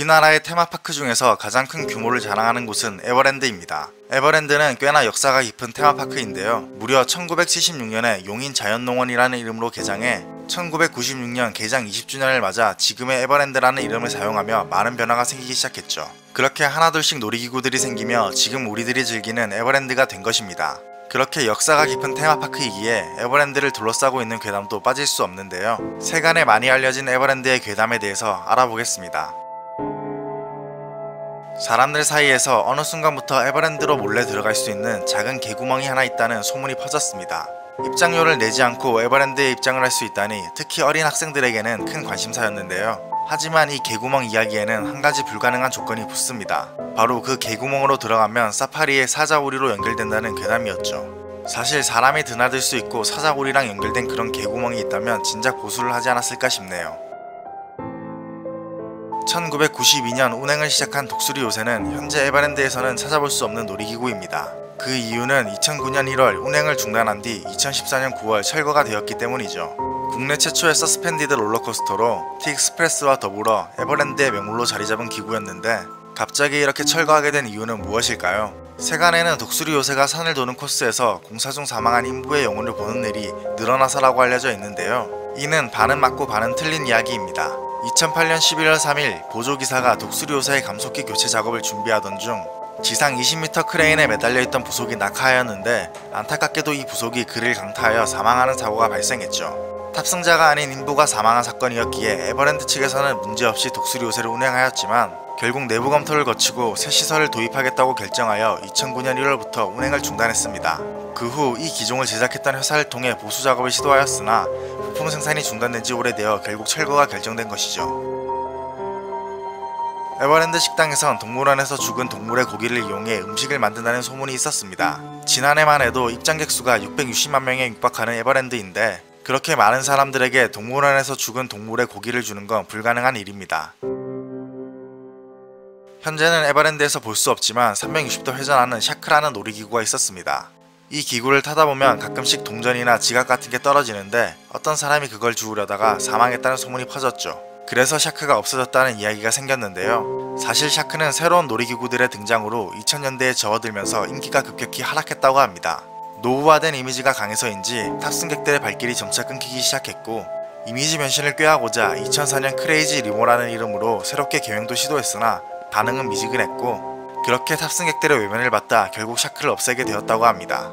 우리나라의 테마파크 중에서 가장 큰 규모를 자랑하는 곳은 에버랜드입니다. 에버랜드는 꽤나 역사가 깊은 테마파크인데요. 무려 1976년에 용인 자연농원이라는 이름으로 개장해 1996년 개장 20주년을 맞아 지금의 에버랜드라는 이름을 사용하며 많은 변화가 생기기 시작했죠. 그렇게 하나둘씩 놀이기구들이 생기며 지금 우리들이 즐기는 에버랜드가 된 것입니다. 그렇게 역사가 깊은 테마파크이기에 에버랜드를 둘러싸고 있는 괴담도 빠질 수 없는데요. 세간에 많이 알려진 에버랜드의 괴담에 대해서 알아보겠습니다. 사람들 사이에서 어느 순간부터 에버랜드로 몰래 들어갈 수 있는 작은 개구멍이 하나 있다는 소문이 퍼졌습니다. 입장료를 내지 않고 에버랜드에 입장을 할 수 있다니 특히 어린 학생들에게는 큰 관심사였는데요. 하지만 이 개구멍 이야기에는 한 가지 불가능한 조건이 붙습니다. 바로 그 개구멍으로 들어가면 사파리의 사자우리로 연결된다는 괴담이었죠. 사실 사람이 드나들 수 있고 사자우리랑 연결된 그런 개구멍이 있다면 진작 보수를 하지 않았을까 싶네요. 1992년 운행을 시작한 독수리 요새는 현재 에버랜드에서는 찾아볼 수 없는 놀이기구입니다. 그 이유는 2009년 1월 운행을 중단한 뒤 2014년 9월 철거가 되었기 때문이죠. 국내 최초의 서스펜디드 롤러코스터로 티익스프레스와 더불어 에버랜드의 명물로 자리잡은 기구였는데 갑자기 이렇게 철거하게 된 이유는 무엇일까요? 세간에는 독수리 요새가 산을 도는 코스에서 공사 중 사망한 인부의 영혼을 보는 일이 늘어나서라고 알려져 있는데요. 이는 반은 맞고 반은 틀린 이야기입니다. 2008년 11월 3일 보조기사가 독수리 요새의 감속기 교체 작업을 준비하던 중 지상 20m 크레인에 매달려 있던 부속이 낙하하였는데 안타깝게도 이 부속이 그를 강타하여 사망하는 사고가 발생했죠. 탑승자가 아닌 인부가 사망한 사건이었기에 에버랜드 측에서는 문제없이 독수리 요새를 운행하였지만 결국 내부 검토를 거치고 새 시설을 도입하겠다고 결정하여 2009년 1월부터 운행을 중단했습니다. 그 후 이 기종을 제작했던 회사를 통해 보수 작업을 시도하였으나 부품 생산이 중단된 지 오래되어 결국 철거가 결정된 것이죠. 에버랜드 식당에선 동물원에서 죽은 동물의 고기를 이용해 음식을 만든다는 소문이 있었습니다. 지난해만 해도 입장객 수가 660만 명에 육박하는 에버랜드인데 그렇게 많은 사람들에게 동물원에서 죽은 동물의 고기를 주는 건 불가능한 일입니다. 현재는 에버랜드에서 볼 수 없지만 360도 회전하는 샤크라는 놀이기구가 있었습니다. 이 기구를 타다 보면 가끔씩 동전이나 지갑 같은 게 떨어지는데 어떤 사람이 그걸 주우려다가 사망했다는 소문이 퍼졌죠. 그래서 샤크가 없어졌다는 이야기가 생겼는데요. 사실 샤크는 새로운 놀이기구들의 등장으로 2000년대에 접어들면서 인기가 급격히 하락했다고 합니다. 노후화된 이미지가 강해서인지 탑승객들의 발길이 점차 끊기기 시작했고 이미지 변신을 꾀하고자 2004년 크레이지 리모라는 이름으로 새롭게 개명도 시도했으나 반응은 미지근했고 그렇게 탑승객들의 외면을 받다 결국 샤크를 없애게 되었다고 합니다.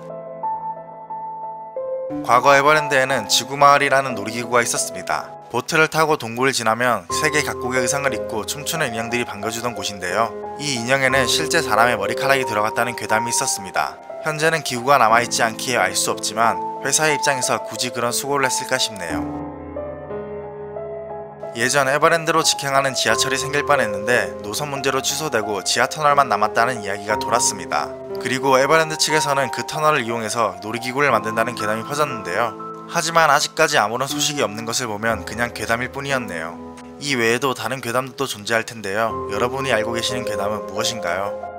과거 에버랜드에는 지구마을이라는 놀이기구가 있었습니다. 보트를 타고 동굴을 지나면 세계 각국의 의상을 입고 춤추는 인형들이 반겨주던 곳인데요. 이 인형에는 실제 사람의 머리카락이 들어갔다는 괴담이 있었습니다. 현재는 기구가 남아있지 않기에 알 수 없지만 회사의 입장에서 굳이 그런 수고를 했을까 싶네요. 예전 에버랜드로 직행하는 지하철이 생길 뻔했는데 노선 문제로 취소되고 지하터널만 남았다는 이야기가 돌았습니다. 그리고 에버랜드 측에서는 그 터널을 이용해서 놀이기구를 만든다는 괴담이 퍼졌는데요. 하지만 아직까지 아무런 소식이 없는 것을 보면 그냥 괴담일 뿐이었네요. 이 외에도 다른 괴담도 존재할 텐데요. 여러분이 알고 계시는 괴담은 무엇인가요?